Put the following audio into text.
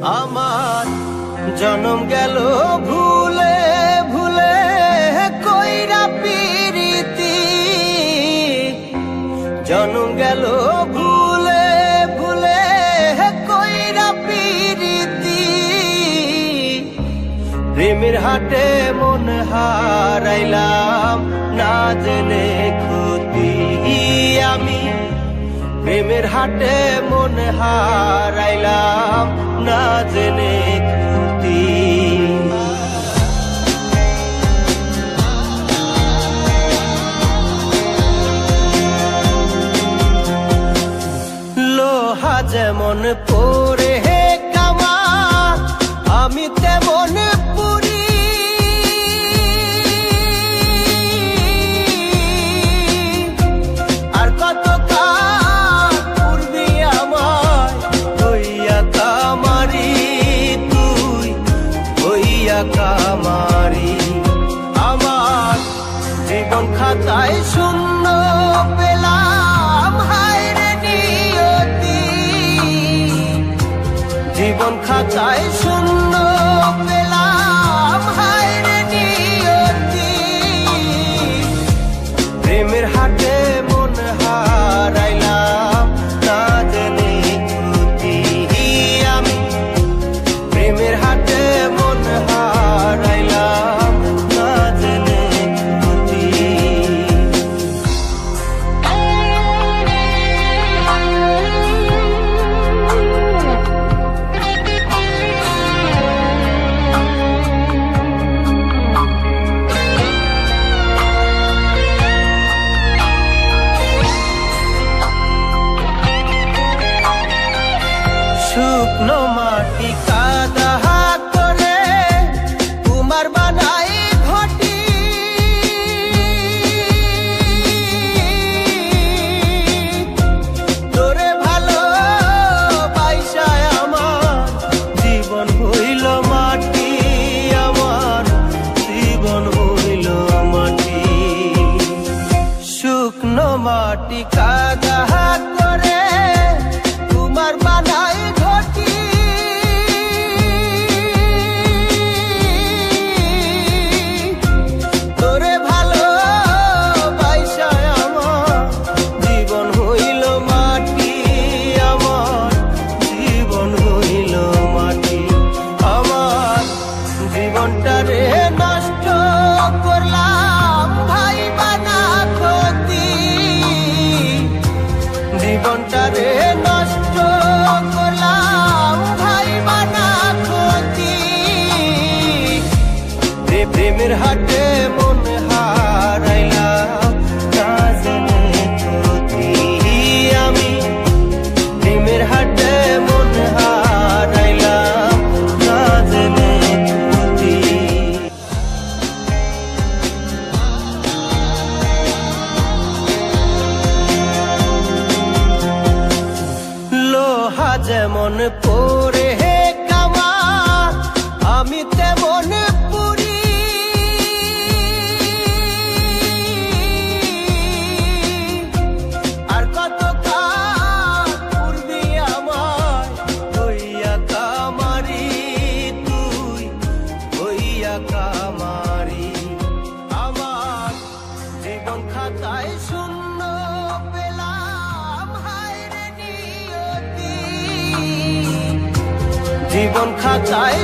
আমার জনম গেল ভুলে ভুলে কইরা পিরিতি, জনম গেল ভুলে ভুলে কইরা পিরিতি। প্রেমের হাটে মন হারাইলাম না জেনে ক্ষতি আমি, প্রেমের হাটে মন হারাইলাম না জেনে ক্ষতি। লোহা যেমন পরে হে কামার, আমি তেমন পুরি। আর কত কাল পূর্বি আমার হইয়া কামারি, তুই হইয়া কামারি। আমার জীবন খাতায় শূন্য পেলাম হায় রে নিয়তি, জীবন খাতায় শূন্য পেলাম হায় রে নিয়তি। প্রেমের হাটে মন হারাইলাম না জেনে ক্ষতি আমি, প্রেমের হাটে মন হারাইলাম না জেনে ক্ষতি। শুকনো মাটি কাদা করে তোমার বানাই ঘটি, তোরে ভালো বাইসায় আমার জীবন হইল মাটি, আমার জীবন হইল মাটি। শুকনো মাটি কাদা করে তোমার বানাই ঘটি, তোরে ভালো বাইসায় আমার জীবন হইল মাটি, আমার জীবন হইল মাটি। আমার জীবনটারে নষ্ট করলাম ভাই বানা ক্ষতি, জীবনটারে নষ্ট করলাম ভাই বানা ক্ষতি। প্রেমের হাটে মন হারাইলাম না জেনে ক্ষতি আমি, প্রেমের হাটে মন হারাইলাম না জেনে ক্ষতি। লোহা যেমন পরে হে কামার, আমি তেমন পুরি। আর কত কাল পূর্বি আমার হইয়া কামারি, তুই হইয়া কামারি। আমার জীবন খাতায় শূন্য পেলাম হায় রে নিয়তি, জীবন খাতায়